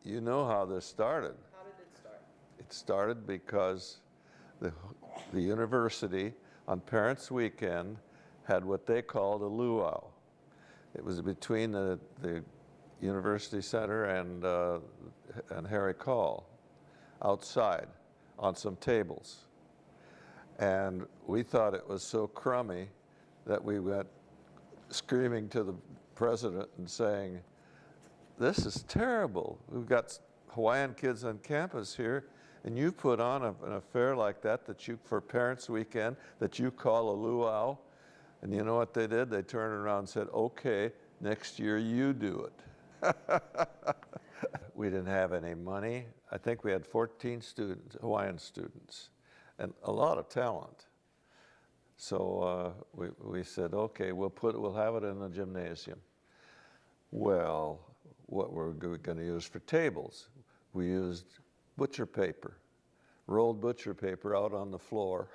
You know how this started. How did it start? It started because the university on Parents' Weekend had what they called a luau. It was between the University Center and Harry Call, outside on some tables. And we thought it was so crummy that we went screaming to the president and saying, "This is terrible. We've got Hawaiian kids on campus here, and you put on an affair like that for Parents' Weekend that you call a luau." And you know what they did? They turned around and said, "Okay, next year you do it." We didn't have any money. I think we had 14 students, Hawaiian students, and a lot of talent. So we said, "Okay, we'll have it in the gymnasium." Well, what were we going to use for tables? We used butcher paper, rolled butcher paper out on the floor,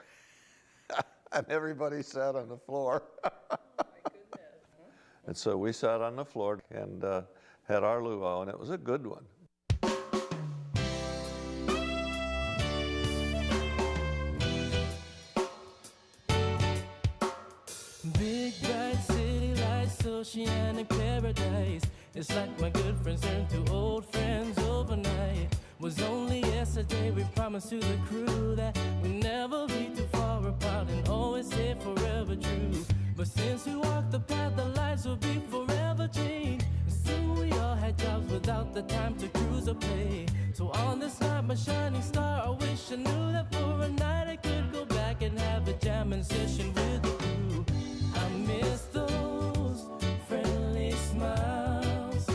and everybody sat on the floor. Oh my goodness. And so we sat on the floor and had our luau, and it was a good one. Big bright city lights, oceanic paradise. It's like my good friends turned to old friends overnight. Was only yesterday we promised to the crew that we never be too far apart and always stay forever true. But since we walked the path, the lives will be forever changed. And soon we all had jobs without the time to cruise or play. So on this night, my shining star, I wish I knew that for a night I could go back and have a jamming session with the crew. I miss those friendly smiles,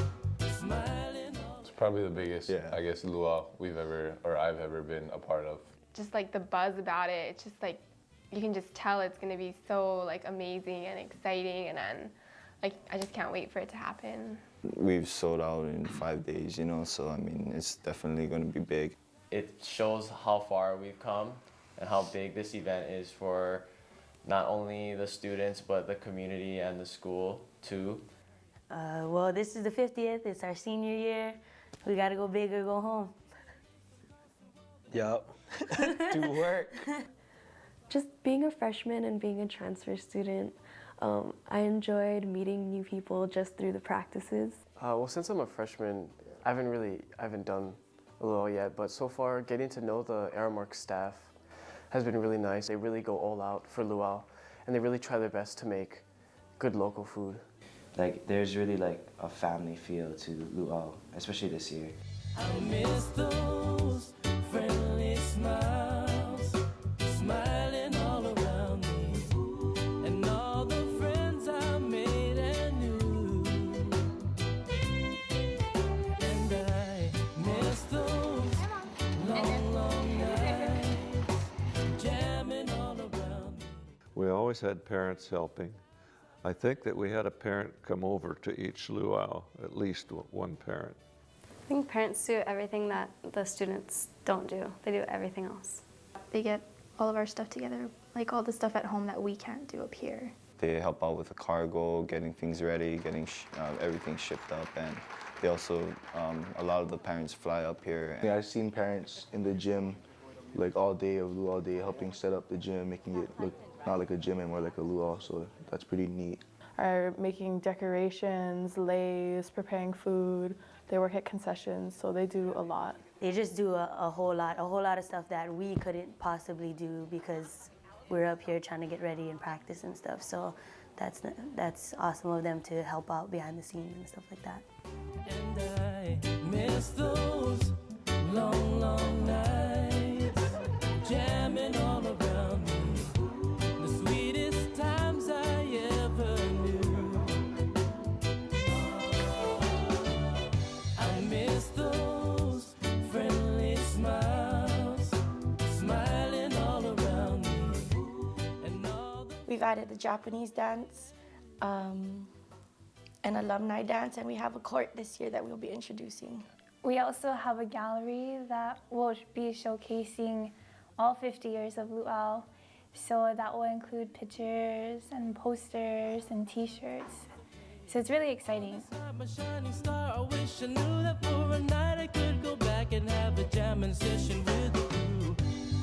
smiling all. It's probably the biggest, I guess, luau I've ever been a part of. Just like the buzz about it, it's just like, you can just tell it's gonna be so like amazing and exciting, and then like I just can't wait for it to happen. We've sold out in 5 days, so I mean, it's definitely gonna be big. It shows how far we've come and how big this event is for not only the students, but the community and the school too. Well, this is the 50th, it's our senior year. We gotta go big or go home. Yup, do work. Just being a freshman and being a transfer student, I enjoyed meeting new people just through the practices. Well, since I'm a freshman, I haven't done a luau yet, but so far getting to know the Aramark staff has been really nice. They really go all out for luau, and they really try their best to make good local food. Like, there's really like a family feel to luau, especially this year. I miss those friendly smiles, smiling all around me, and all the friends I made and knew. And I miss those long, long nights, jamming all around me. We always had parents helping. I think that we had a parent come over to each luau, at least one parent. I think parents do everything that the students don't do. They do everything else. They get all of our stuff together, like all the stuff at home that we can't do up here. They help out with the cargo, getting things ready, getting everything shipped up, and they also, a lot of the parents fly up here. Yeah, I've seen parents in the gym, like all day of luau day, helping set up the gym, making it look not like a gym and more like a luau, so that's pretty neat. Are making decorations, leis, preparing food. They work at concessions, so they do a lot. They just do a whole lot of stuff that we couldn't possibly do because we're up here trying to get ready and practice and stuff. So that's awesome of them to help out behind the scenes and stuff like that. And I miss those long, long nights, jamming all around me. The sweetest times I ever knew. I miss those friendly smiles, smiling all around me. And all We've added the Japanese dance, an alumni dance, and we have a court this year that we'll be introducing. We also have a gallery that will be showcasing all 50 years of luau. So that will include pictures and posters and t-shirts. So it's really exciting. My shining star, I wish I knew that for a night I could go back and have a jamming session with the crew.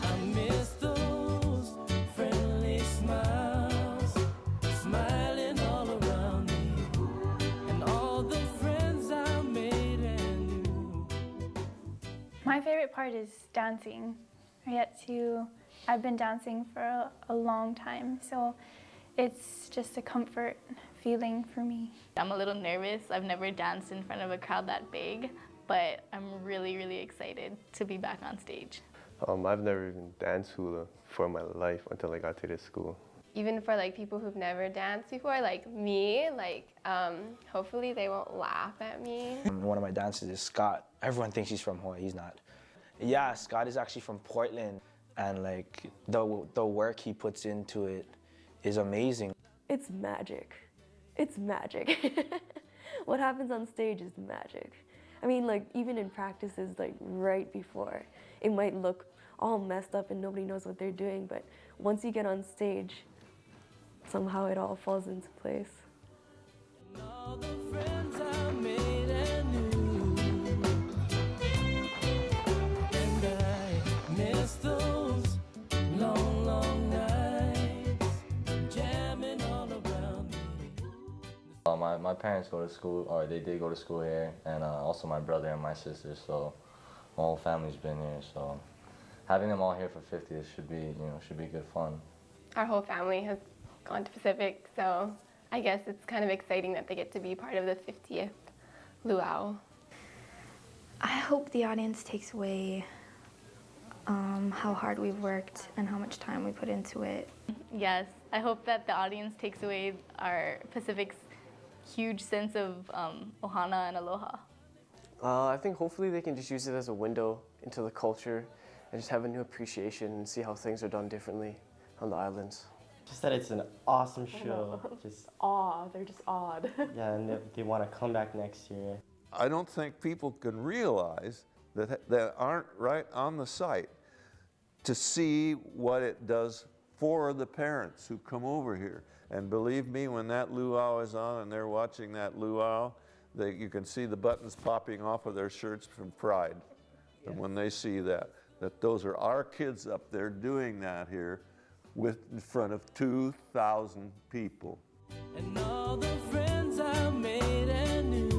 I miss those friendly smiles, smiling all around me, and all the friends I made and knew. My favorite part is dancing. I've been dancing for a long time, so it's just a comfort feeling for me. I'm a little nervous. I've never danced in front of a crowd that big, but I'm really, really excited to be back on stage. I've never even danced hula for my life until I got to this school. Even for like people who've never danced before, like me, hopefully they won't laugh at me. One of my dancers is Scott. Everyone thinks he's from Hawaii, he's not. Yeah, Scott is actually from Portland, and like the work he puts into it is amazing. It's magic. It's magic. What happens on stage is magic. I mean, like, even in practices, like, right before, it might look all messed up and nobody knows what they're doing, but once you get on stage, somehow it all falls into place. All the friends I made and knew, and I miss those long, long nights, jamming all around me. My parents go to school, or they did go to school here, and also my brother and my sister, so my whole family's been here, so having them all here for 50th should be good fun. Our whole family has gone to Pacific, so I guess it's kind of exciting that they get to be part of the 50th Luau. I hope the audience takes away how hard we've worked and how much time we put into it. Yes, I hope that the audience takes away our Pacific's huge sense of ohana and aloha. I think hopefully they can just use it as a window into the culture and just have a new appreciation and see how things are done differently on the islands. Just that it's an awesome show. Just They're just odd. yeah, and they want to come back next year. I don't think people can realize that they aren't right on the site to see what it does for the parents who come over here. And believe me, when that luau is on and they're watching that luau, you can see the buttons popping off of their shirts from pride. And when they see that those are our kids up there doing that here in front of 2,000 people. And all the friends I made and knew.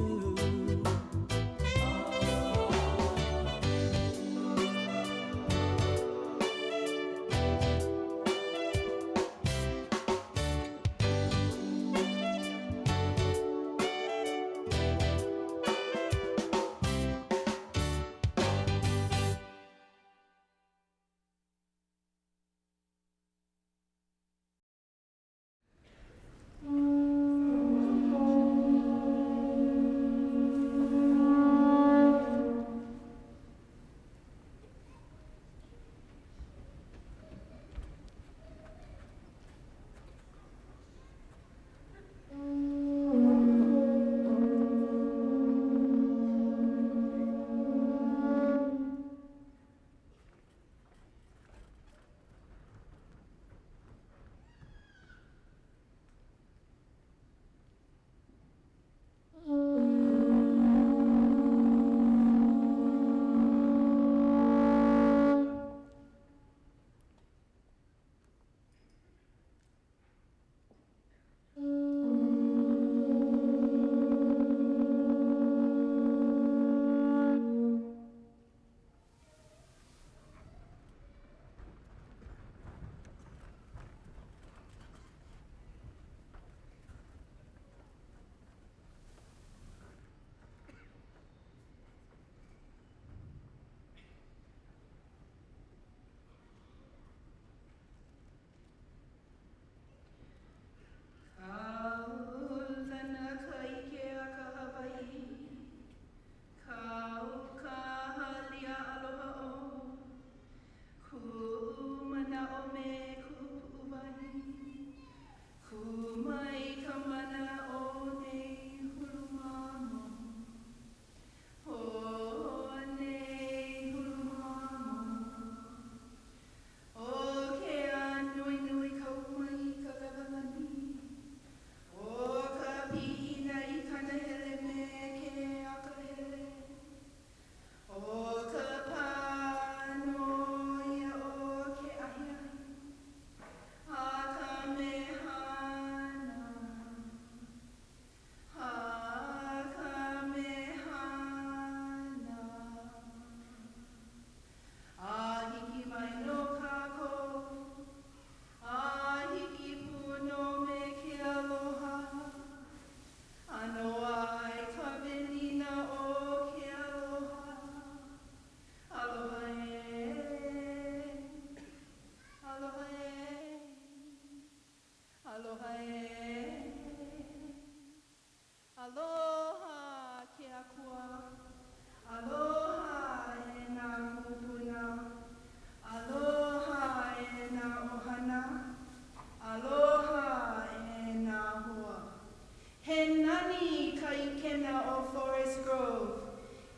ka ikena o Forest Grove,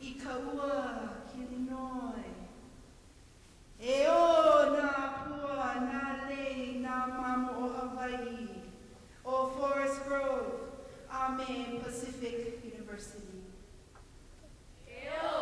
I ka ua ki Illinois. E o nā pua, nā lei, nā mamo o Hawaii, o Forest Grove, a me Pacific University. E o.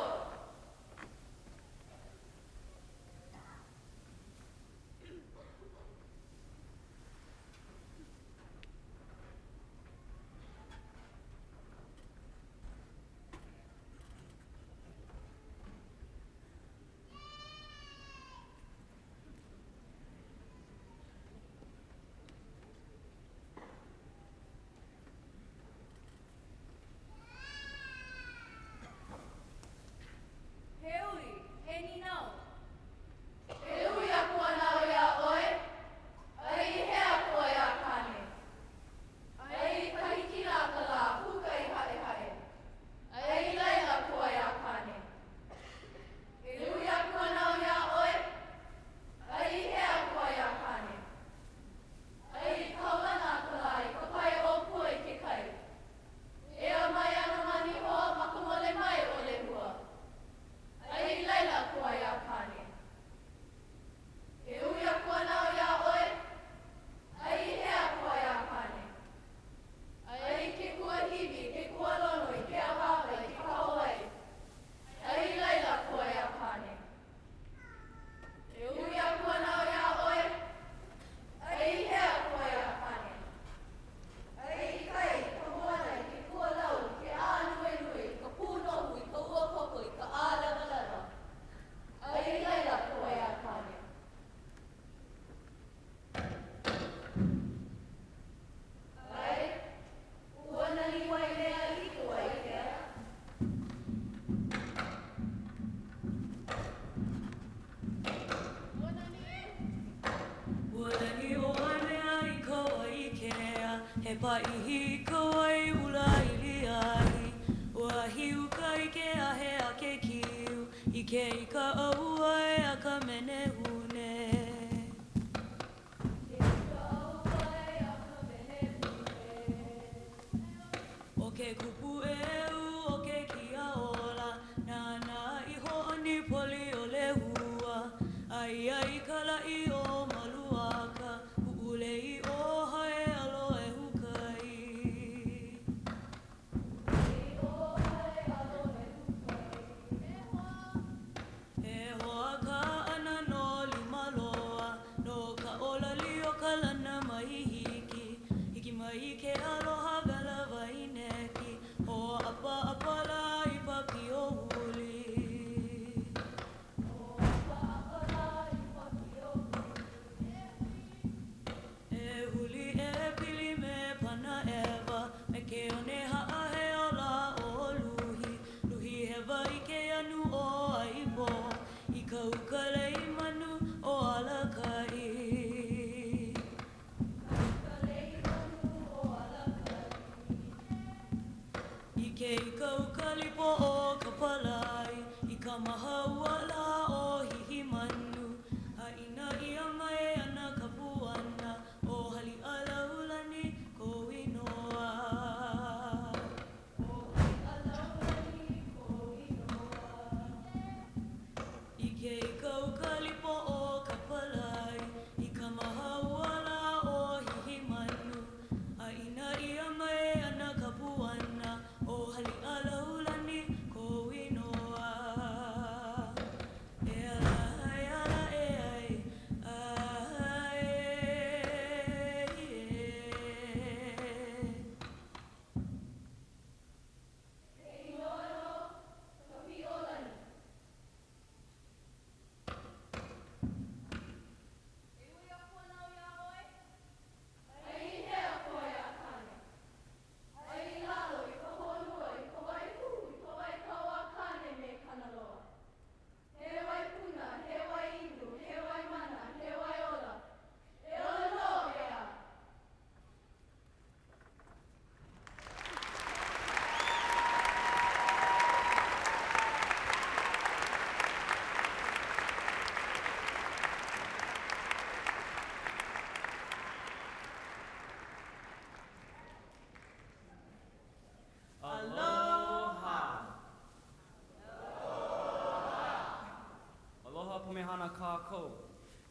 He paihi kawai ula ili ahi Ua hiu kai ke ahe a ke kiu I ke I ka auai a ka mene hune O ke kupu eu o ke kia ola Nana I ho'oni poli o le hua Ai ai kala I o maluaka Ku'ule I o hae alo e hukai E hoa ka ana no lima loa No ka ola li o ka lana mai hiki Hiki mai ke aloha vela vaineki Ho apa apa la I papi o huli E huli e pili me pana ewa Me ke one haa he ola o luhi Luhi hewa I ke anu o aibo I ka ukalei manu o alakai I ke I ka ukalipo o ka palai I ka maha uala o hihi manu A ina ia mai ana ka puana O hali ala ulani ko inoa I ke I ka ukalipo o ka palai I ka maha uala o hihi manu A ina ia mai ana ka puana O hali ala ulani ko inoa Anakako.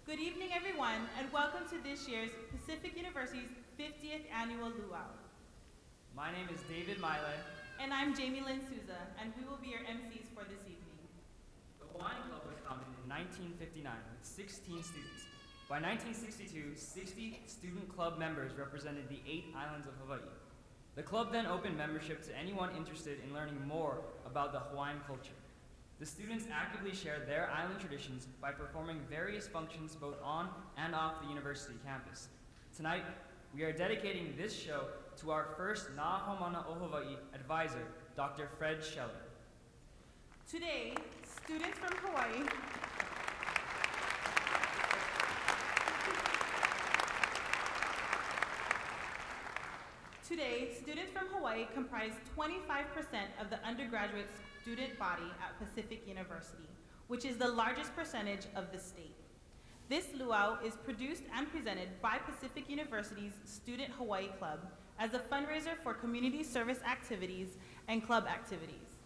Good evening, everyone, and welcome to this year's Pacific University's 50th Annual Luau. My name is David Miley. And I'm Jamie Lynn Souza, and we will be your MCs for this evening. The Hawaiian Club was founded in 1959 with 16 students. By 1962, 60 student club members represented the 8 islands of Hawaii. The club then opened membership to anyone interested in learning more about the Hawaiian culture. The students actively shared their island traditions by performing various functions both on and off the university campus. Tonight, we are dedicating this show to our first Nā Haumana o Hawaii advisor, Dr. Fred Scheller. Today, students from Hawaii comprise 25% of the undergraduate student body at Pacific University, which is the largest percentage of the state. This luau is produced and presented by Pacific University's Student Hawaii Club as a fundraiser for community service activities and club activities.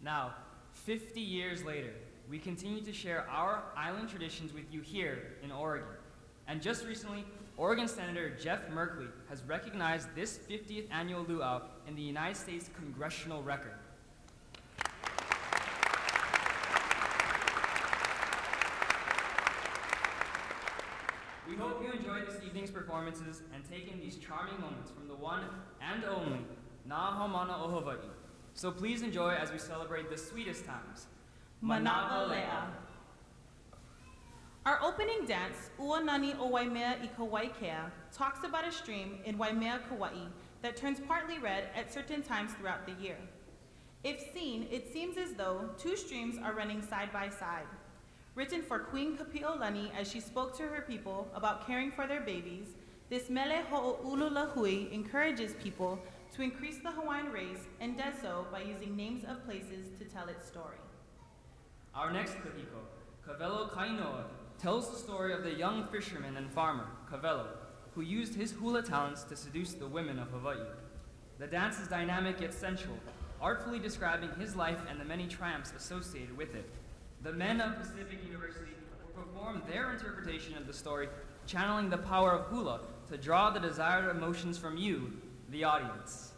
Now, 50 years later, we continue to share our island traditions with you here in Oregon. And just recently, Oregon Senator Jeff Merkley has recognized this 50th annual luau in the United States Congressional Record. We hope you enjoyed this evening's performances and take in these charming moments from the one and only Nā Haumana o Hawaii. So please enjoy as we celebrate the sweetest times. Manawa Le'a. Our opening dance, Ua Nani o Waimea I Kawaikea, talks about a stream in Waimea, Kauai that turns partly red at certain times throughout the year. If seen, it seems as though 2 streams are running side by side. Written for Queen Kapi'olani as she spoke to her people about caring for their babies, this Mele Ho'oululahui encourages people to increase the Hawaiian race and does so by using names of places to tell its story. Our next kahiko, Kawelo Kainoa, tells the story of the young fisherman and farmer, Kawelo, who used his hula talents to seduce the women of Hawaii. The dance is dynamic yet sensual, artfully describing his life and the many triumphs associated with it. The men of Pacific University will perform their interpretation of the story, channeling the power of hula to draw the desired emotions from you, the audience.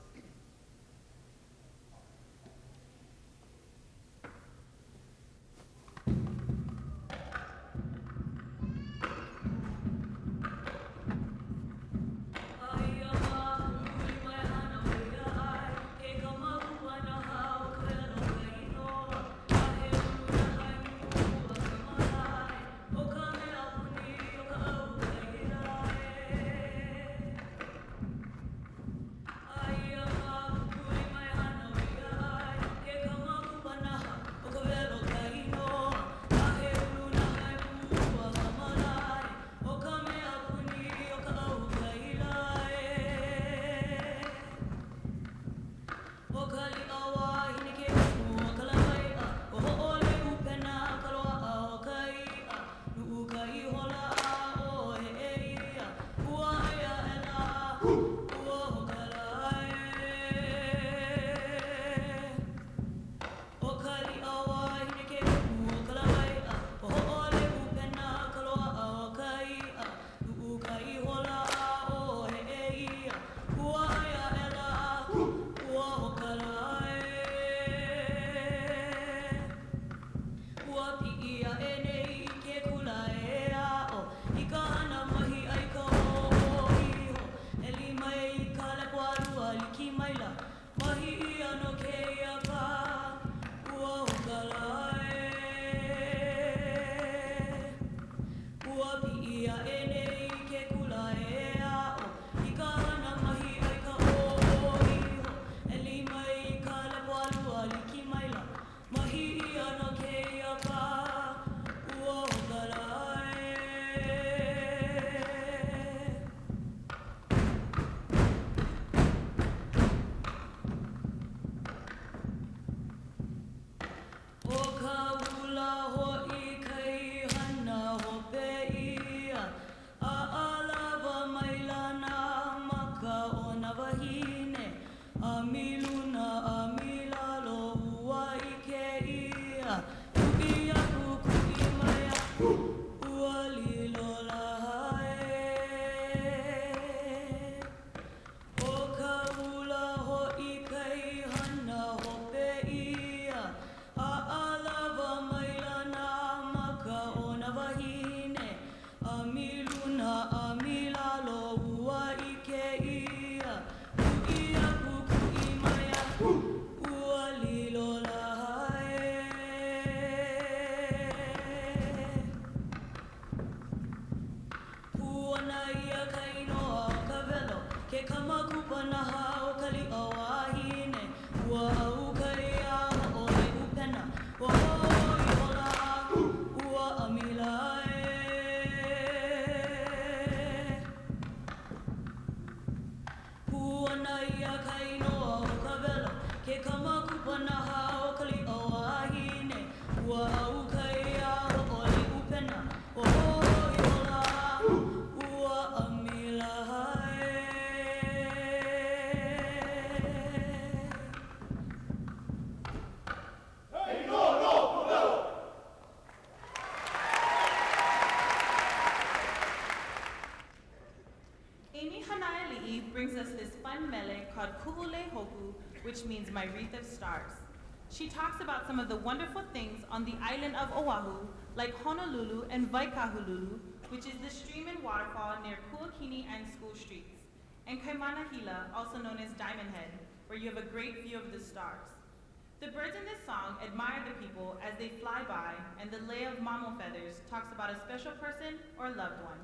Amy Hanaiali'i brings us this fun mele called Ku'ule Hoku, which means my wreath of stars. She talks about some of the wonderful things on the island of Oahu, like Honolulu and Waikahululu, which is the stream and waterfall near Kuakini and School Streets, and Kaimanahila, also known as Diamond Head, where you have a great view of the stars. The birds in this song admire the people as they fly by, and the lay of mamo feathers talks about a special person or loved one.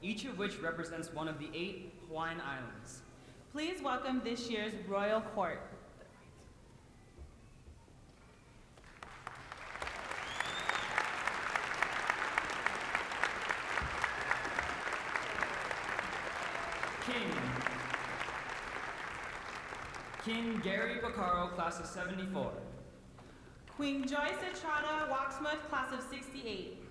Each of which represents one of the 8 Hawaiian islands. Please welcome this year's Royal Court. King Gary Picaro, class of 74. Queen Joyce Estrada Wachsmuth, class of 68.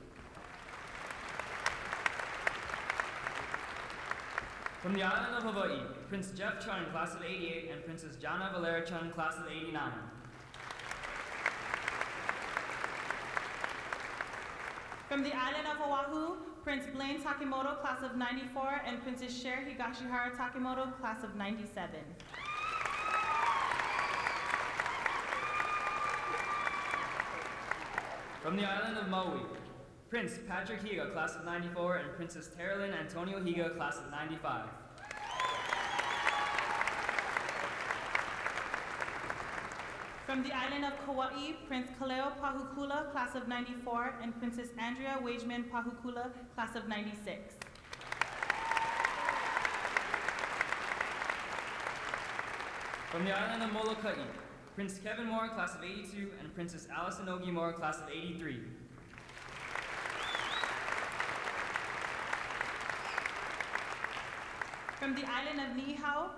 From the island of Hawaii, Prince Jeff Chun, class of 88, and Princess Jana Valera Chun, class of 89. From the island of Oahu, Prince Blaine Takemoto, class of 94, and Princess Cher Higashihara Takemoto, class of 97. From the island of Maui, Prince Patrick Higa, class of 94, and Princess Terilyn Antonio Higa, class of 95. From the island of Kauai, Prince Kaleo Pahukula, class of 94, and Princess Andrea Wageman Pahukula, class of 96. From the island of Molokai, Prince Kevin Moore, class of 82, and Princess Allison Ogie Moore, class of 83. From the island of Niihau,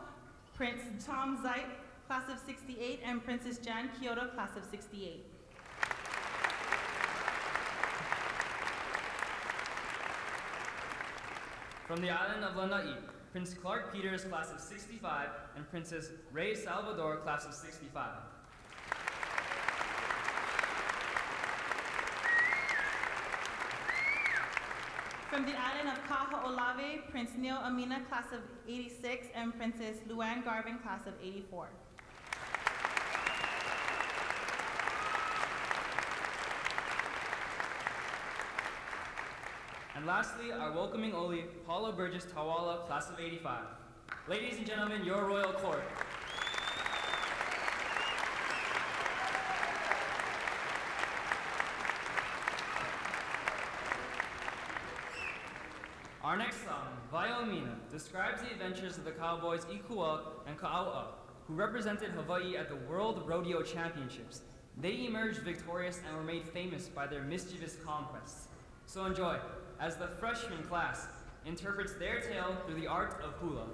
Prince Tom Zeit, class of 68, and Princess Jan Kyoto, class of 68. From the island of Lanai, Prince Clark Peters, class of 65, and Princess Rey Salvador, class of 65. From the island of Kaho'olawe, Prince Neil Amina, class of 86, and Princess Luann Garvin, class of 84. And lastly, our welcoming Oli, Paula Burgess Tawala, class of 85. Ladies and gentlemen, your royal court. Our next song, Vaiomina, describes the adventures of the cowboys Ikua and Ka'aua, who represented Hawaii at the World Rodeo Championships. They emerged victorious and were made famous by their mischievous conquests. So enjoy, as the freshman class interprets their tale through the art of hula.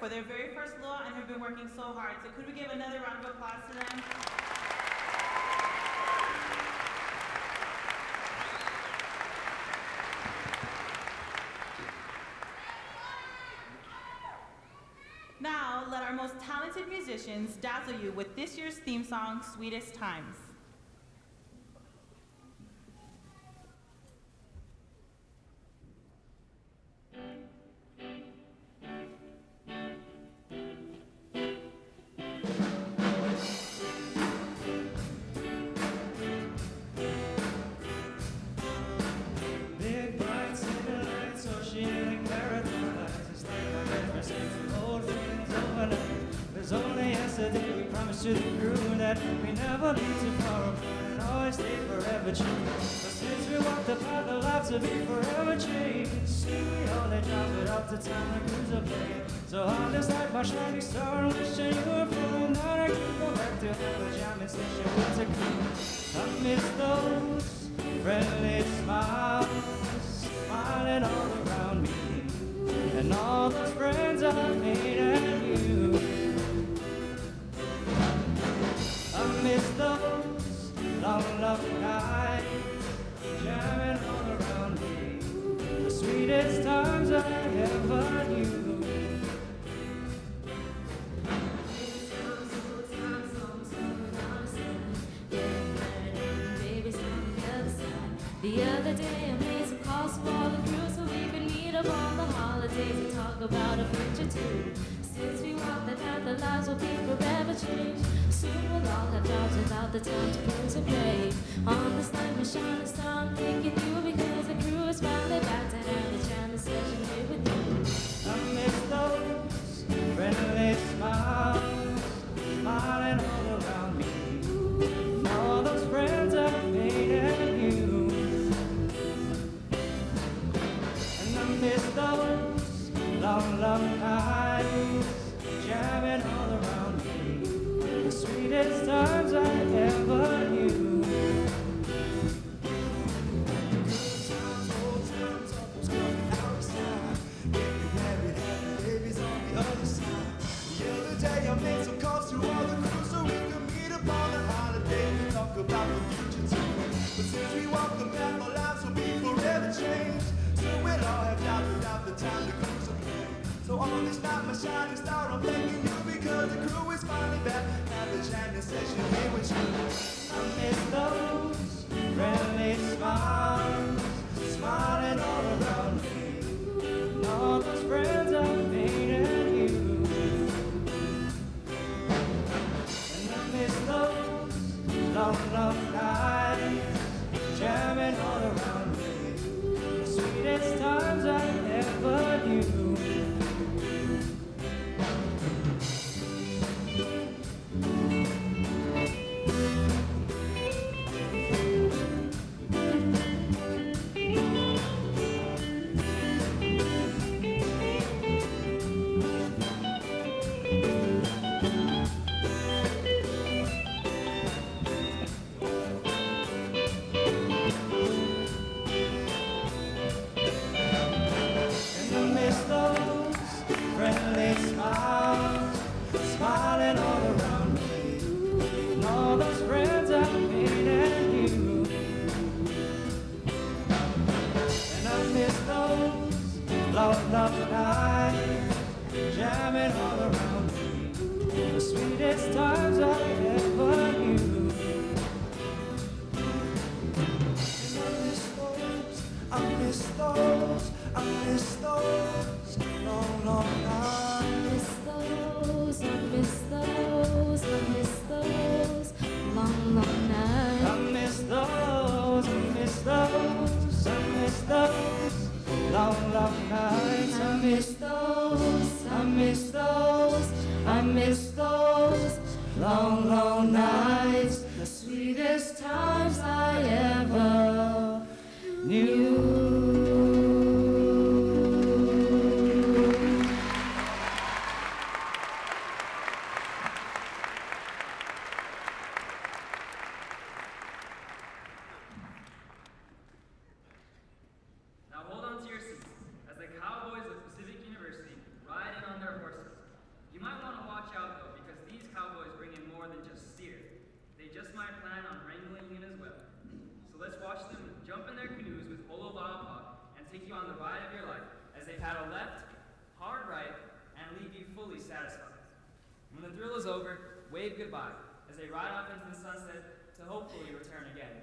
for their very first luau and have been working so hard. So could we give another round of applause to them? Now, let our most talented musicians dazzle you with this year's theme song, Sweetest Times. Big bright city lights, oceanic paradise. It's like a reference to old friends overnight. There's only yesterday we promised to the crew that we never be too far apart and always stay forever true. But since we walked the path of life to be forever changed, soon we only drop it off the time the crews are playing. So I'll just like my shining star and wishing you were flying. Now I can go back to have a jamming session with the crew. I miss those friendly smiles, smiling all around me, and all those friends I made and you. I miss those long, long nights, jamming all around me, the sweetest times I ever knew. The other day I made some calls to all the crew so we could meet up on the holidays and talk about a future too. Since we walk the path, our lives will be forever changed. Soon we'll all have jobs without the time to cruise and play. On this night, my shining star, I'm thinking you because the crew is finally back to have a jamming session here with you. I miss those friendly smiles, smiling all around me, and all those friends I made and you. I miss those long, long nights, jamming all around me, the sweetest times I ever knew. Good times, old times, almost coming out of sight. Baby, happy babies on the other side. The other day I made some calls to all the crew so we could meet up on the holiday and talk about the future too. But since we walk the path, our lives will be forever changed. So we'll all have jobs without the time to cruise and play. So on this night, my shining star, I'm thanking you because the crew is finally back. Have a jamming session here with you. I miss those friendly smiles, smiling all around me, and all those friends I made and you. And I miss those long, long nights, jamming all around me, sweetest times I ever knew. Smiling all around me, and all those friends I made and you. And I miss those long, long nights, jamming all around me, the sweetest times I ever knew. And I miss those long, long nights. I miss those long, long nights. I miss those long, long nights. I miss those long, long nights. The sweetest times I ever knew. Now hold on to your seats as the Cowboys of Pacific University ride in on their horses, their canoes with Olovala Puck and take you on the ride of your life as they paddle left, hard right, and leave you fully satisfied. When the thrill is over, wave goodbye as they ride off into the sunset to hopefully return again.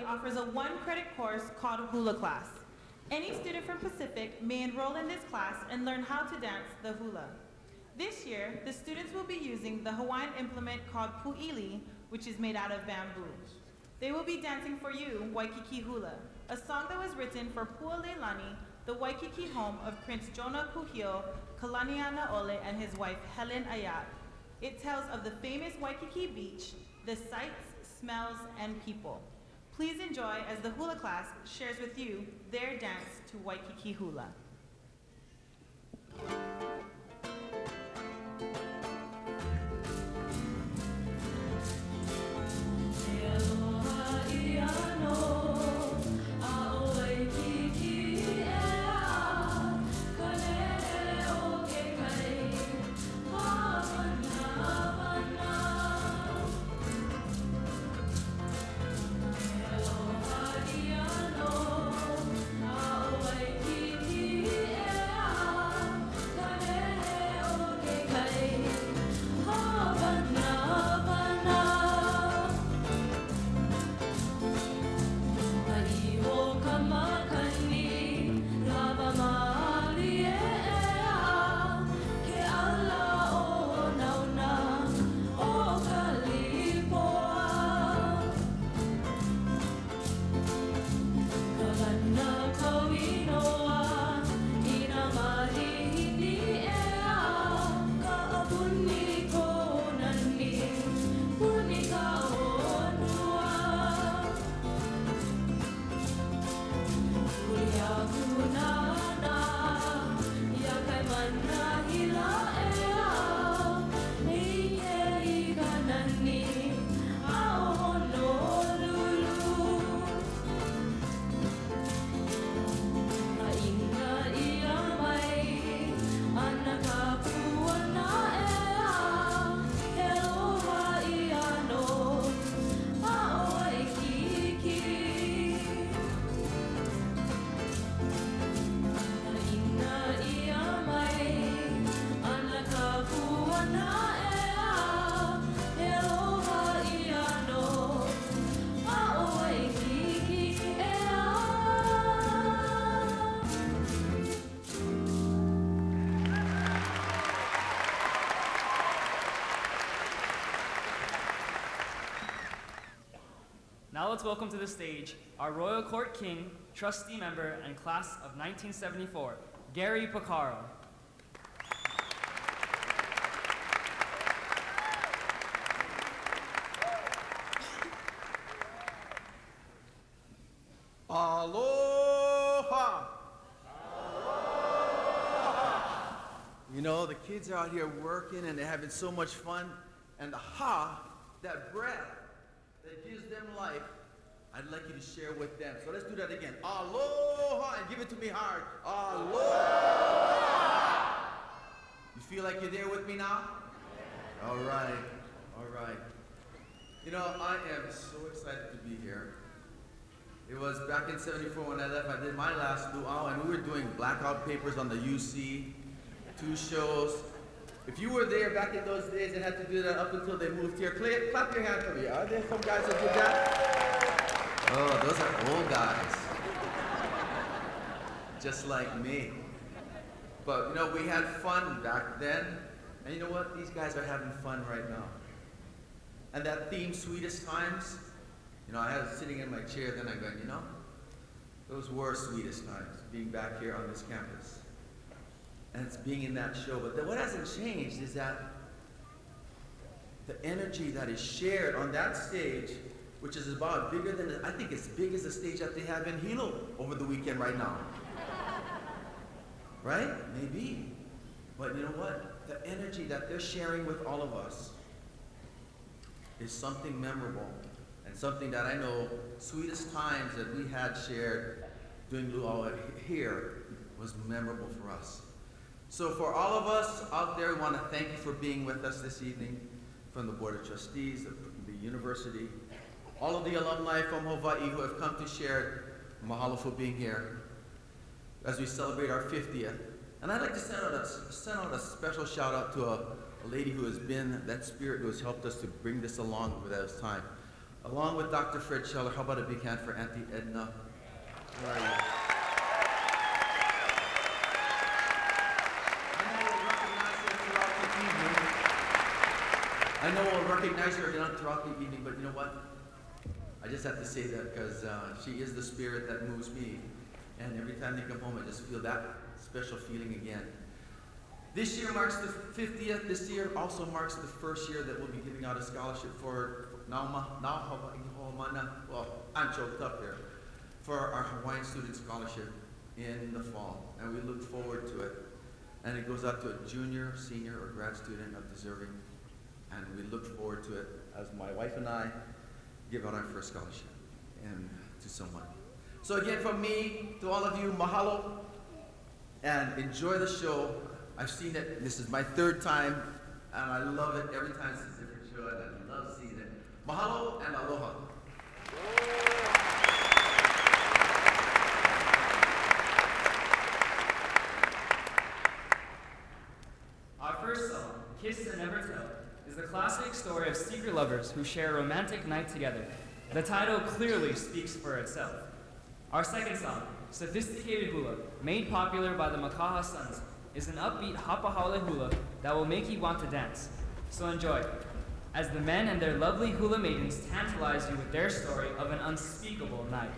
offers a one-credit course called Hula Class. Any student from Pacific may enroll in this class and learn how to dance the hula. This year, the students will be using the Hawaiian implement called pu'ili, which is made out of bamboo. They will be dancing for you, Waikiki Hula, a song that was written for Pu'aleilani, the Waikiki home of Prince Jonah Kuhio Kalanianaole and his wife Helen Ayat. It tells of the famous Waikiki beach, the sights, smells, and people. Please enjoy as the hula class shares with you their dance to Waikiki Hula. Now let's welcome to the stage our Royal Court King, trustee member, and class of 1974, Gary Picaro. Aloha! You know, the kids are out here working and they're having so much fun, and the ha, that breath that gives them life, I'd like you to share with them. So let's do that again. Aloha, and give it to me hard. Aloha! You feel like you're there with me now? All right, all right. You know, I am so excited to be here. It was back in '74 when I left. I did my last luau, and we were doing blackout papers on the UC, 2 shows. If you were there back in those days and had to do that up until they moved here, clap your hand for me. Are there some guys that did that? Oh, those are old guys. Just like me. But, you know, we had fun back then. And you know what? These guys are having fun right now. And that theme, Sweetest Times, you know, I was sitting in my chair, then I went, you know, those were sweetest times, being back here on this campus. And it's being in that show. But what hasn't changed is that the energy that is shared on that stage, which is about bigger than, I think it's big as the stage that they have in Hilo over the weekend right now. Right? Maybe. But you know what? The energy that they're sharing with all of us is something memorable and something that I know sweetest times that we had shared doing luau here was memorable for us. So for all of us out there, we want to thank you for being with us this evening, from the Board of Trustees, the university, all of the alumni from Hawaii who have come to share. Mahalo for being here as we celebrate our 50th. And I'd like to send out a special shout out to a lady who has been that spirit who has helped us to bring this along over this time. along with Dr. Fred Scheller. How about a big hand for Auntie Edna? Where are you? I know we'll recognize her throughout the evening, but you know what? I just have to say that because she is the spirit that moves me. And every time they come home, I just feel that special feeling again. This year marks the 50th. This year also marks the first year that we'll be giving out a scholarship for well, I'm choked up here, for our Hawaiian Student Scholarship in the fall. And we look forward to it. And it goes out to a junior, senior, or grad student of deserving. And we look forward to it as my wife and I give out our first scholarship and to someone. So again, from me to all of you, mahalo, and enjoy the show. I've seen it. This is my third time, and I love it. Every time it's a different show, and I love seeing it. Mahalo and aloha. Our first song, Kiss and Never Tell, is the classic story of secret lovers who share a romantic night together. The title clearly speaks for itself. Our second song, Sophisticated Hula, made popular by the Makaha Sons, is an upbeat hapahaole hula that will make you want to dance. So enjoy, as the men and their lovely hula maidens tantalize you with their story of an unspeakable night.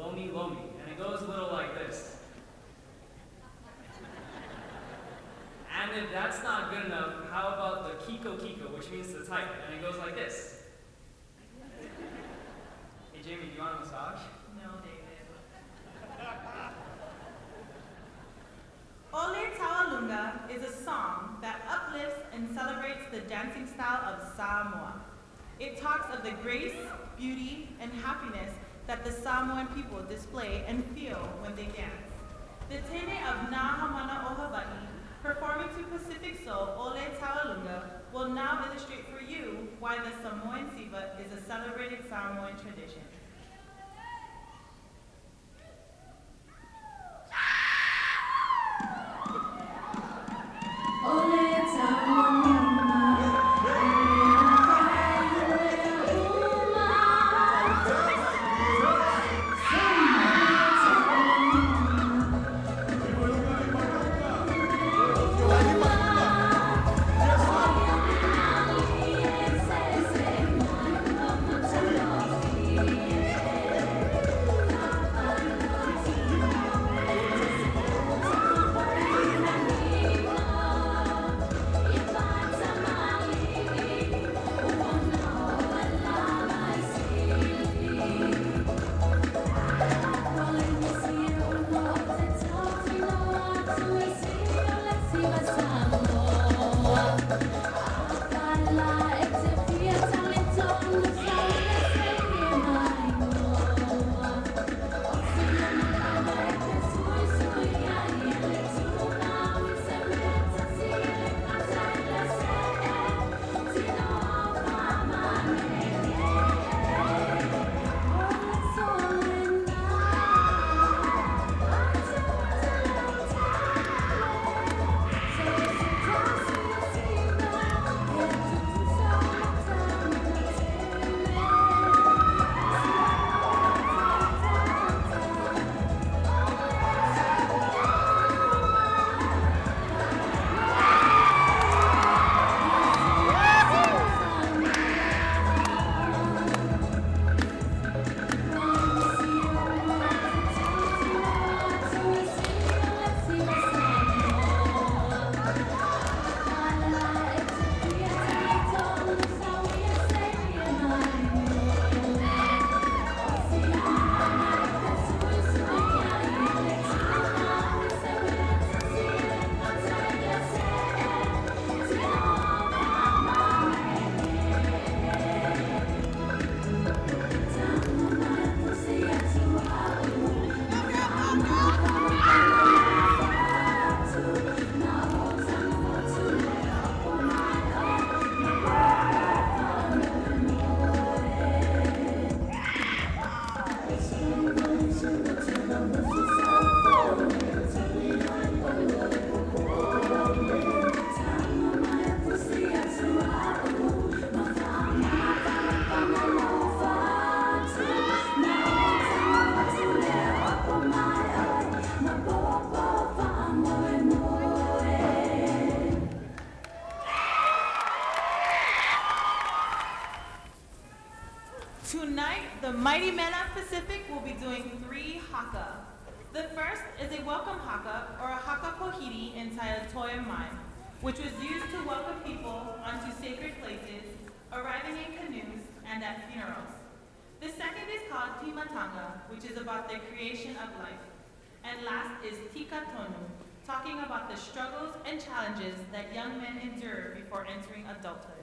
Lomi Lomi, and it goes a little like this. And if that's not good enough, how about the Kiko Kiko, which means the type, and it goes like this. Hey Jamie, do you want a massage? No, David. Ole Tawalunga is a song that uplifts and celebrates the dancing style of Samoa. It talks of the grace, beauty, and happiness that the Samoan people display and feel when they dance. The Tene of Nahamana o Hawaii, performing to Pacific Soul Ole Tawalunga, will now illustrate for you why the Samoan Siva is a celebrated Samoan tradition. Tonight, the Mighty Men of Pacific will be doing 3 haka. The first is a welcome haka, or a haka pohiri entitled Toya Mai, which was used to welcome people onto sacred places, arriving in canoes, and at funerals. The second is called Timatanga, which is about the creation of life. And last is Tika Tonu, talking about the struggles and challenges that young men endure before entering adulthood.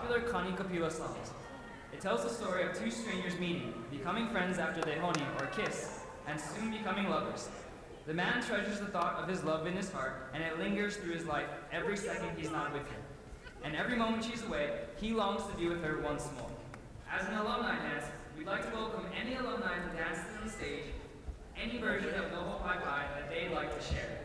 popular Kani Kapila songs. It tells the story of two strangers meeting, becoming friends after they honi or kiss, and soon becoming lovers. The man treasures the thought of his love in his heart, and it lingers through his life every second he's not with her. And every moment she's away, he longs to be with her once more. As an alumni dance, we'd like to welcome any alumni to dance on the stage, any version of Loho Pai Pai that they'd like to share.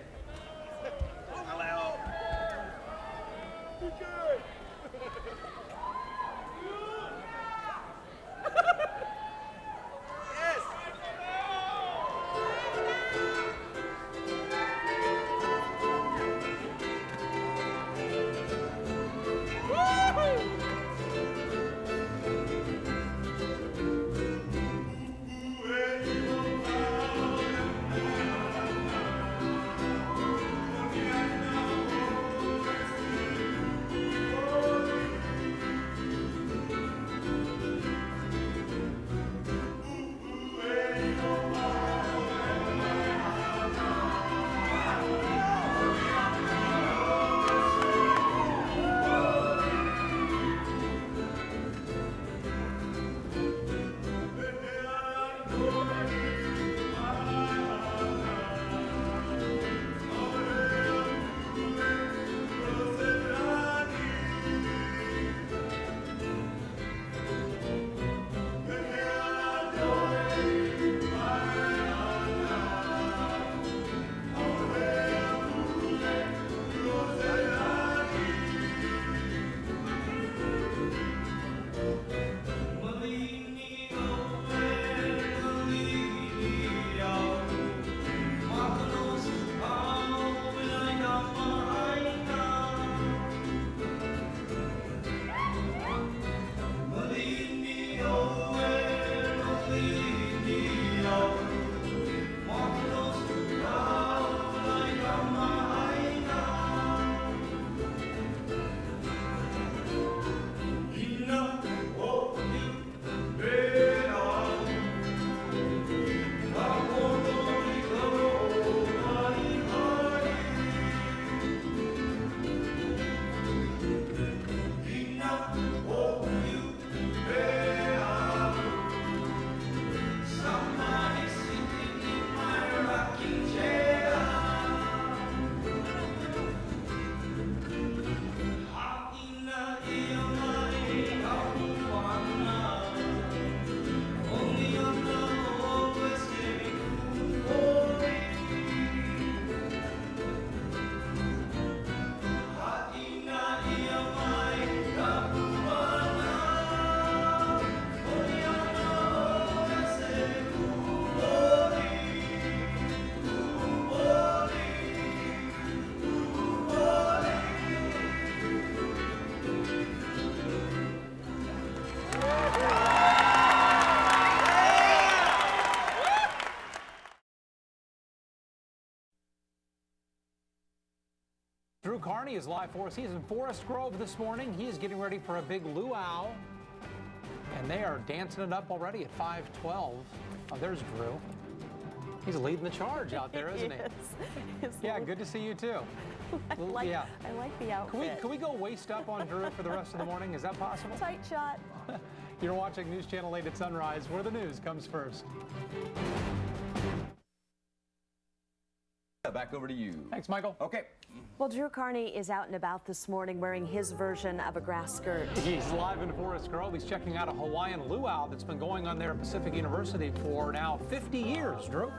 Drew Carney is live for us. He's in Forest Grove this morning. He is getting ready for a big luau. And they are dancing it up already at 5:12. Oh, there's Drew. He's leading the charge out there, isn't he? Yeah, good to see you too. I like the outfit. Can we go waist up on Drew for the rest of the morning? Is that possible? Tight shot. You're watching News Channel 8 at Sunrise, where the news comes first. Back over to you. Thanks, Michael. Okay. Well, Drew Carney is out and about this morning wearing his version of a grass skirt. He's live in Forest Grove. He's checking out a Hawaiian luau that's been going on there at Pacific University for now 50 years. Drew?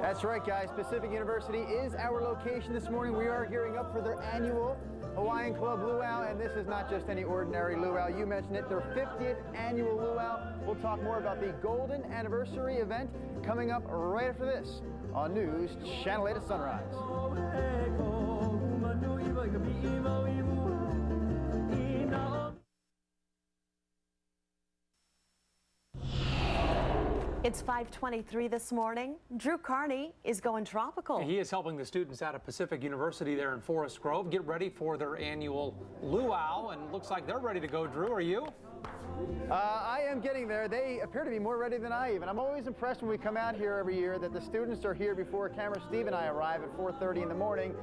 That's right, guys. Pacific University is our location this morning. We are gearing up for their annual Hawaiian Club Luau, and this is not just any ordinary luau. You mentioned it, their 50th annual luau. We'll talk more about the golden anniversary event coming up right after this on News Channel 8 at Sunrise. It's 5:23 this morning. Drew Carney is going tropical. He is helping the students out of Pacific University there in Forest Grove get ready for their annual luau, and looks like they're ready to go. Drew, are you? I am getting there. They appear to be more ready than I even. I'm always impressed when we come out here every year that the students are here before Camera Steve and I arrive at 4:30 in the morning.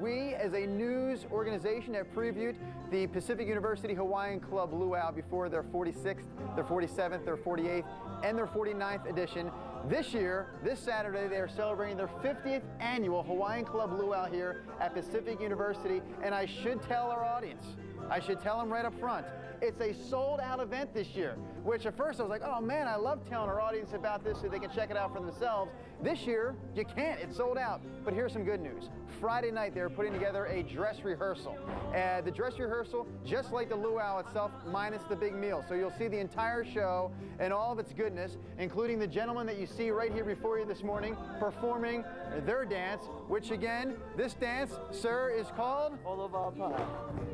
We, as a news organization, have previewed the Pacific University Hawaiian Club Luau before their 46th, their 47th, their 48th, and their 49th edition. This year, this Saturday, they are celebrating their 50th annual Hawaiian Club Luau here at Pacific University, and I should tell our audience, I should tell them right up front, it's a sold-out event this year, which at first I was like, oh man, I love telling our audience about this so they can check it out for themselves. This year, you can't, it's sold out. But here's some good news. Friday night, they were putting together a dress rehearsal. The dress rehearsal, just like the luau itself, minus the big meal. So you'll see the entire show and all of its goodness, including the gentleman that you see right here before you this morning performing their dance, which again, this dance, sir, is called? Holova'apa.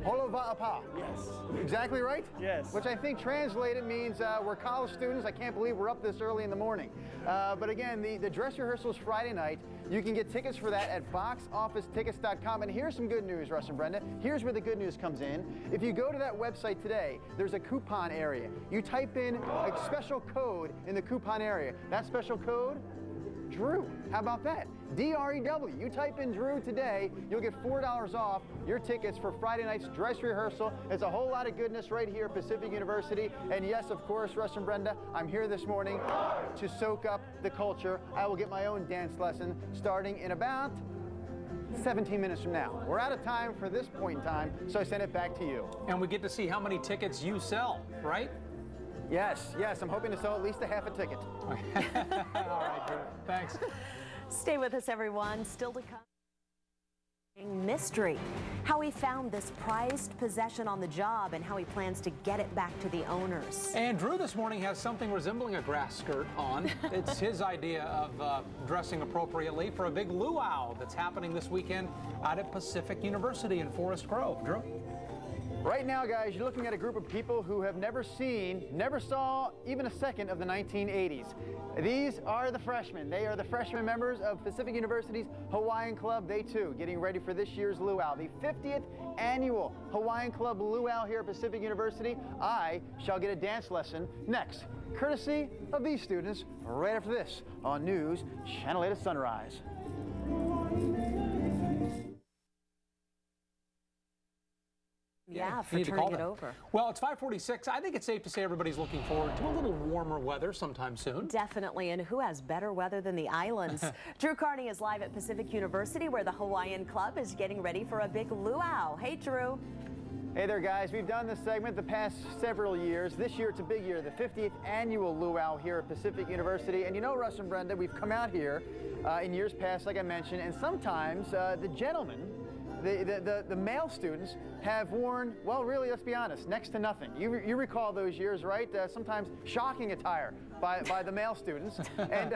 Holova'apa. Yes. Exactly right? Yes. Which I think translated means we're college students. I can't believe we're up this early in the morning. But again, the dress rehearsal is Friday night. You can get tickets for that at boxofficetickets.com. And here's some good news, Russ and Brenda. Here's where the good news comes in. If you go to that website today, there's a coupon area. You type in a special code in the coupon area. That special code, Drew. How about that? D-R-E-W. You type in Drew today, you'll get $4 off your tickets for Friday night's dress rehearsal. It's a whole lot of goodness right here at Pacific University. And yes, of course, Russ and Brenda, I'm here this morning to soak up the culture. I will get my own dance lesson starting in about 17 minutes from now. We're out of time for this point in time, so I send it back to you. And we get to see how many tickets you sell, right? Yes, I'm hoping to sell at least a half a ticket. All right, Drew. Thanks. Stay with us, everyone. Still to come. Mystery. How he found this prized possession on the job and how he plans to get it back to the owners. And Drew this morning has something resembling a grass skirt on. It's his idea of dressing appropriately for a big luau that's happening this weekend out at Pacific University in Forest Grove. Drew? Right now, guys, you're looking at a group of people who have never saw even a second of the 1980s. These are the freshmen. They are the freshman members of Pacific University's Hawaiian Club. They, too, getting ready for this year's luau, the 50th annual Hawaiian Club luau here at Pacific University. I shall get a dance lesson next, courtesy of these students, right after this on News Channel 8 at Sunrise. Yeah, for turning it over. Well, it's 5:46. I think it's safe to say everybody's looking forward to a little warmer weather sometime soon. Definitely, and who has better weather than the islands? Drew Carney is live at Pacific University, where the Hawaiian Club is getting ready for a big luau. Hey, Drew. Hey there, guys. We've done this segment the past several years. This year, it's a big year, the 50th annual luau here at Pacific University. And you know, Russ and Brenda, we've come out here in years past, like I mentioned, and sometimes the gentlemen, the male students have worn, well, really, let's be honest, next to nothing. You recall those years, right? Sometimes shocking attire by the male students. And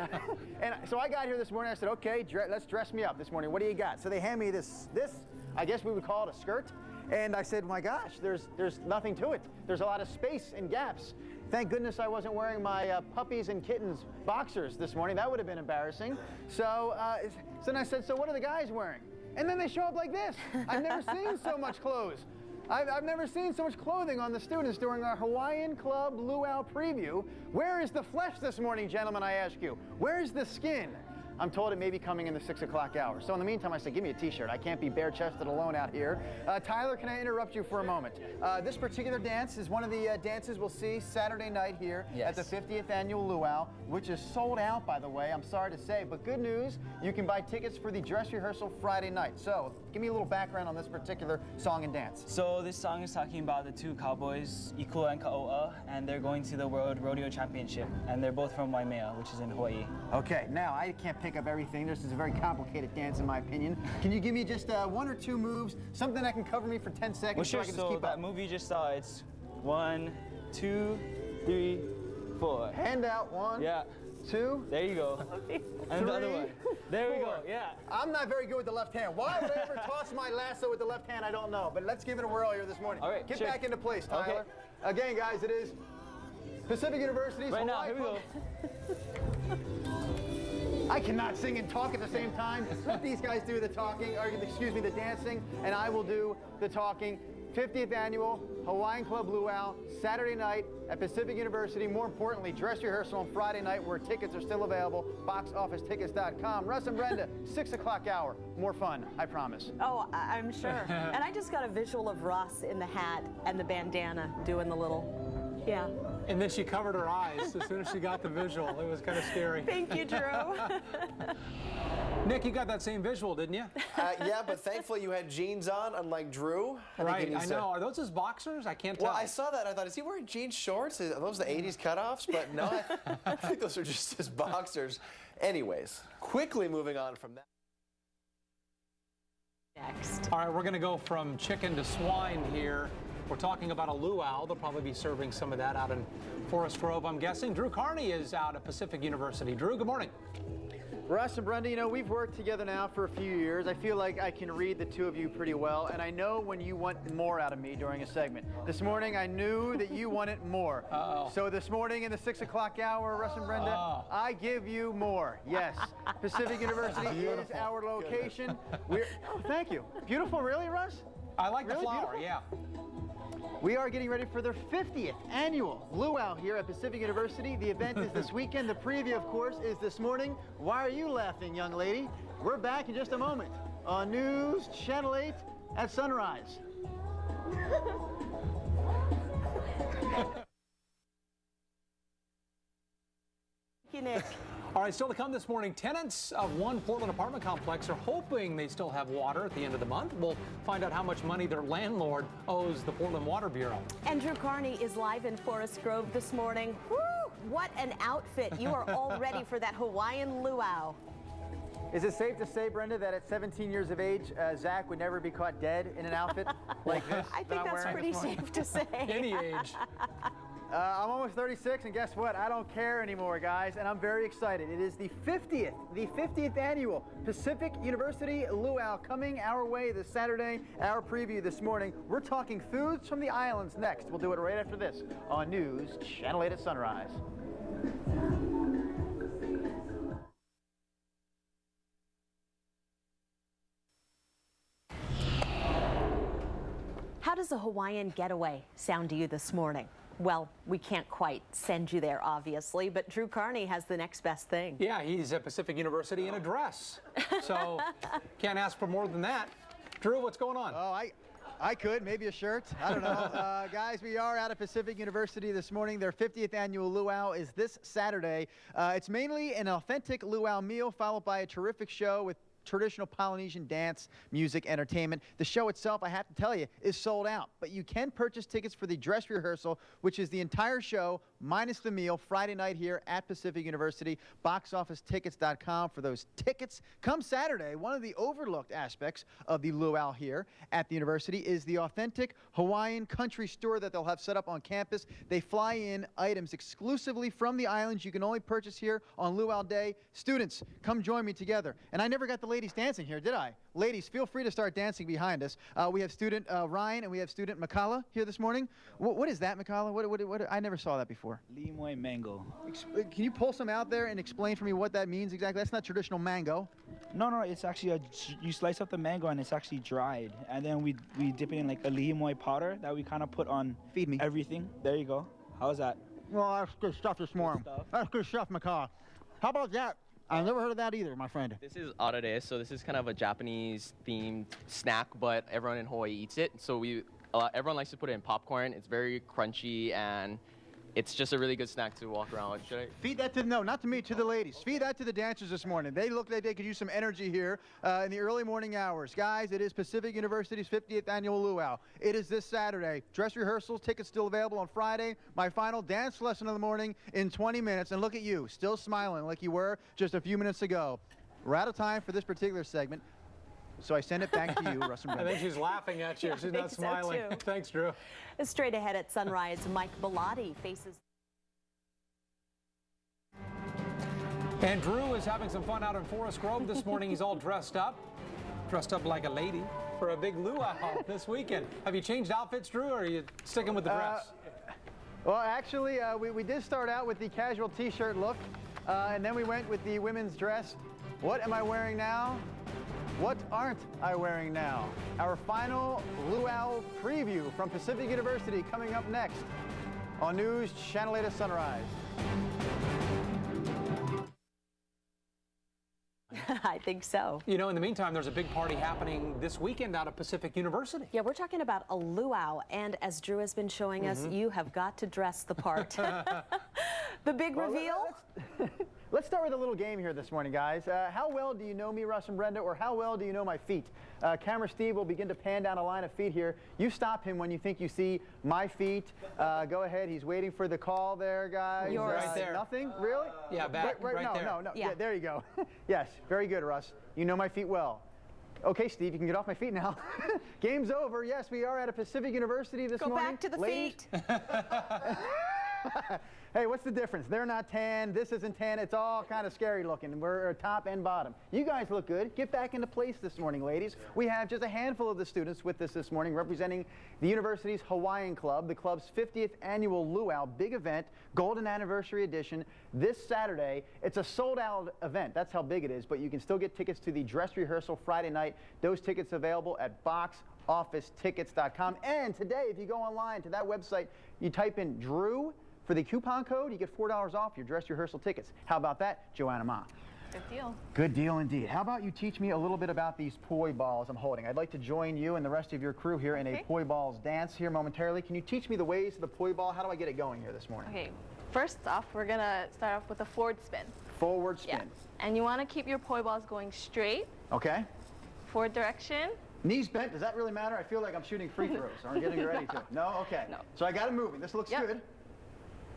so I got here this morning, I said, okay, let's dress me up this morning. What do you got? So they hand me this, I guess we would call it a skirt. And I said, my gosh, there's nothing to it. There's a lot of space and gaps. Thank goodness I wasn't wearing my puppies and kittens boxers this morning. That would have been embarrassing. So then I said, so what are the guys wearing? And then they show up like this. I've never seen so much clothes. I've never seen so much clothing on the students during our Hawaiian Club Luau preview. Where is the flesh this morning, gentlemen, I ask you? Where's the skin? I'm told it may be coming in the 6 o'clock hour. So in the meantime, I said, give me a t-shirt. I can't be bare-chested alone out here. Tyler, can I interrupt you for a moment? This particular dance is one of the dances we'll see Saturday night here at the 50th annual luau, which is sold out, by the way, I'm sorry to say. But good news, you can buy tickets for the dress rehearsal Friday night. So give me a little background on this particular song and dance. So this song is talking about the two cowboys, Ikua and Ka'o'a, and they're going to the World Rodeo Championship, and they're both from Waimea, which is in Hawaii. Okay, now I can't pick up everything. This is a very complicated dance in my opinion. Can you give me just one or two moves, something that can cover me for 10 seconds? Well, sure. So I can just keep that up? move you just saw, it's 1, 2, 3, 4. Hand out, 1, yeah. 2. There you go. And the other one. There we go, yeah. I'm not very good with the left hand. Why would I ever toss my lasso with the left hand? I don't know. But let's give it a whirl here this morning. All right, Get sure. back into place, Tyler. Okay. Again, guys, it is Pacific University's Right now, Hawaii here we go. I cannot sing and talk at the same time. Let these guys do the talking, or excuse me, the dancing, and I will do the talking. 50th Annual Hawaiian Club Luau, Saturday night at Pacific University. More importantly, dress rehearsal on Friday night where tickets are still available. BoxOfficeTickets.com. Russ and Brenda, 6 o'clock hour. More fun, I promise. Oh, I'm sure. And I just got a visual of Ross in the hat and the bandana doing the little, yeah. And then she covered her eyes as soon as she got the visual. It was kind of scary. Thank you, Drew. Nick, you got that same visual, didn't you? Yeah, but thankfully you had jeans on, unlike Drew. Right, I know. Are those his boxers? I can't tell. Well, I saw that. I thought, is he wearing jean shorts? Are those the 80s cutoffs? But no, I think those are just his boxers. Anyways, quickly moving on from that. Next. All right, we're going to go from chicken to swine here. We're talking about a luau. They'll probably be serving some of that out in Forest Grove, I'm guessing. Drew Carney is out at Pacific University. Drew, good morning. Russ and Brenda, you know, we've worked together now for a few years. I feel like I can read the two of you pretty well, and I know when you want more out of me during a segment. This morning, I knew that you wanted more. So this morning in the 6 o'clock hour, Russ and Brenda, I give you more. Yes, Pacific University is our location. Thank you. Beautiful, really, Russ? I like really the flower, beautiful? yeah. We are getting ready for their 50th annual luau here at Pacific University. The event is this weekend. The preview, of course, is this morning. Why are you laughing, young lady? We're back in just a moment on News Channel 8 at sunrise. Thank you, Nick. All right, still to come this morning, tenants of one Portland apartment complex are hoping they still have water at the end of the month. We'll find out how much money their landlord owes the Portland Water Bureau. And Drew Carney is live in Forest Grove this morning. Woo! What an outfit. You are all ready for that Hawaiian luau. Is it safe to say, Brenda, that at 17 years of age, Zach would never be caught dead in an outfit like this? I think that's pretty safe to say. Any age. I'm almost 36, and guess what? I don't care anymore, guys, and I'm very excited. It is the 50th annual Pacific University Luau coming our way this Saturday. Our preview this morning. We're talking foods from the islands next. We'll do it right after this on News Channel 8 at sunrise. How does a Hawaiian getaway sound to you this morning? Well, we can't quite send you there, obviously, but Drew Carney has the next best thing. Yeah, he's at Pacific University in a dress. So can't ask for more than that. Drew, what's going on? Oh, I could, maybe a shirt. I don't know. Guys, we are out at Pacific University this morning. Their 50th annual luau is this Saturday. It's mainly an authentic luau meal followed by a terrific show with traditional Polynesian dance, music, entertainment. The show itself, I have to tell you, is sold out. But you can purchase tickets for the dress rehearsal, which is the entire show minus the meal, Friday night here at Pacific University. BoxOfficeTickets.com for those tickets. Come Saturday, one of the overlooked aspects of the luau here at the university is the authentic Hawaiian country store that they'll have set up on campus. They fly in items exclusively from the islands you can only purchase here on luau day. Students, come join me together. And I never got the ladies dancing here, did I? Ladies, feel free to start dancing behind us. We have student Ryan and we have student Makala here this morning. What is that, Makala? What, I never saw that before. Limoy mango. Can you pull some out there and explain for me what that means exactly? That's not traditional mango. No, it's actually you slice up the mango and it's actually dried, and then we dip it in like a limoy powder that we kind of put on. Feed me. Everything. There you go. How's that? Well, that's good stuff this morning. That's good stuff, Makala. How about that? I've never heard of that either, my friend. This is arare, so this is kind of a Japanese-themed snack, but everyone in Hawaii eats it. So everyone likes to put it in popcorn. It's very crunchy, and it's just a really good snack to walk around with. Should I? Feed that to, no, not to me, to the ladies. Feed that to the dancers this morning. They look like they could use some energy here in the early morning hours. Guys, it is Pacific University's 50th annual luau. It is this Saturday. Dress rehearsals, tickets still available on Friday. My final dance lesson of the morning in 20 minutes. And look at you, still smiling like you were just a few minutes ago. We're out of time for this particular segment. So I send it back to you, Russ and Brenda. I think she's laughing at you. Yeah, She's not smiling. So Thanks, Drew. Straight ahead at sunrise, Mike Bellotti faces... And Drew is having some fun out in Forest Grove this morning. He's all dressed up like a lady for a big luau this weekend. Have you changed outfits, Drew, or are you sticking with the dress? Well, actually, we did start out with the casual T-shirt look, and then we went with the women's dress. What am I wearing now? What aren't I wearing now? Our final luau preview from Pacific University coming up next on News Channel 8 at Sunrise. I think so. You know, in the meantime, there's a big party happening this weekend out of Pacific University. Yeah, we're talking about a luau, and as Drew has been showing us, you have got to dress the part. The big reveal? Let's start with a little game here this morning, guys. How well do you know me, Russ and Brenda, or how well do you know my feet? Camera Steve will begin to pan down a line of feet here. You stop him when you think you see my feet. Go ahead. He's waiting for the call there, guys. Yours. Right there. Nothing? Really? Yeah, back. Right no, there. No. Yeah. Yeah, there you go. Yes, very good, Russ. You know my feet well. Okay, Steve, you can get off my feet now. Game's over. Yes, we are at a Pacific University this morning. Go back to the feet. Hey, what's the difference? They're not tan, this isn't tan, it's all kind of scary looking. We're top and bottom. You guys look good. Get back into place this morning, ladies. We have just a handful of the students with us this morning representing the university's Hawaiian Club, the club's 50th annual luau, big event, golden anniversary edition, this Saturday. It's a sold-out event, that's how big it is, but you can still get tickets to the dress rehearsal Friday night. Those tickets available at boxofficetickets.com. And today, if you go online to that website, you type in Drew, for the coupon code, you get $4 off your dress rehearsal tickets. How about that, Joanna Ma? Good deal. Good deal indeed. How about you teach me a little bit about these poi balls I'm holding? I'd like to join you and the rest of your crew here in a poi balls dance here momentarily. Can you teach me the ways of the poi ball? How do I get it going here this morning? Okay, first off, we're gonna start off with a forward spin. Forward spin. Yeah. And you wanna keep your poi balls going straight, Okay. forward direction. Knees bent, does that really matter? I feel like I'm shooting free throws. I'm getting ready to. No? Okay. No. So I got it moving. This looks good.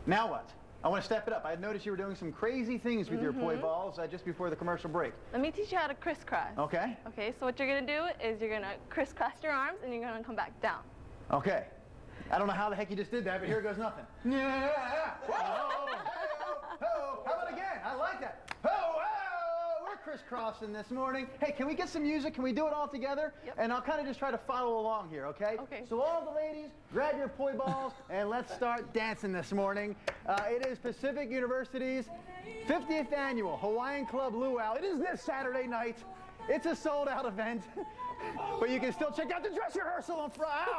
Now what? I want to step it up. I noticed you were doing some crazy things with your poi balls just before the commercial break. Let me teach you how to crisscross. Okay. Okay, so what you're gonna do is you're gonna crisscross your arms and you're gonna come back down. Okay. I don't know how the heck you just did that, but here goes nothing. Yeah. Whoa. How about again? I like that. We're crisscrossing this morning. Hey, can we get some music? Can we do it all together? Yep. And I'll kind of just try to follow along here, okay? Okay. So all the ladies, grab your poi balls and let's start dancing this morning. It is Pacific University's 50th annual Hawaiian Club Luau. It is this Saturday night. It's a sold-out event, but you can still check out the dress rehearsal on Friday.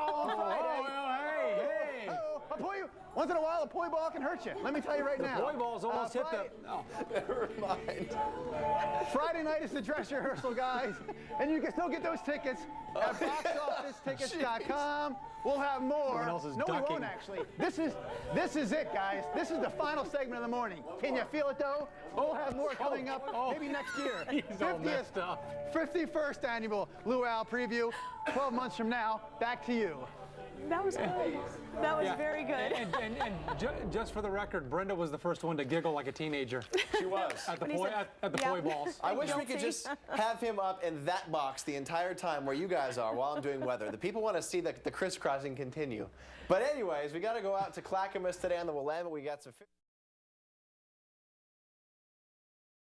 Once in a while, a poi ball can hurt you. Let me tell you right now. The poi balls almost hit the... Oh. Never mind. Friday night is the dress rehearsal, guys, and you can still get those tickets at boxofficetickets.com. We'll have more. No, we won't actually. This is it, guys. This is the final segment of the morning. Can you feel it though? We'll have more coming up maybe next year. 51st annual Luau preview. 12 months from now, back to you. That was good. That was very good. And just for the record, Brenda was the first one to giggle like a teenager. She was. At the poi balls. I wish we could just have him up in that box the entire time where you guys are while I'm doing weather. The people want to see the crisscrossing continue. But anyways, we got to go out to Clackamas today on the Willamette. We got some...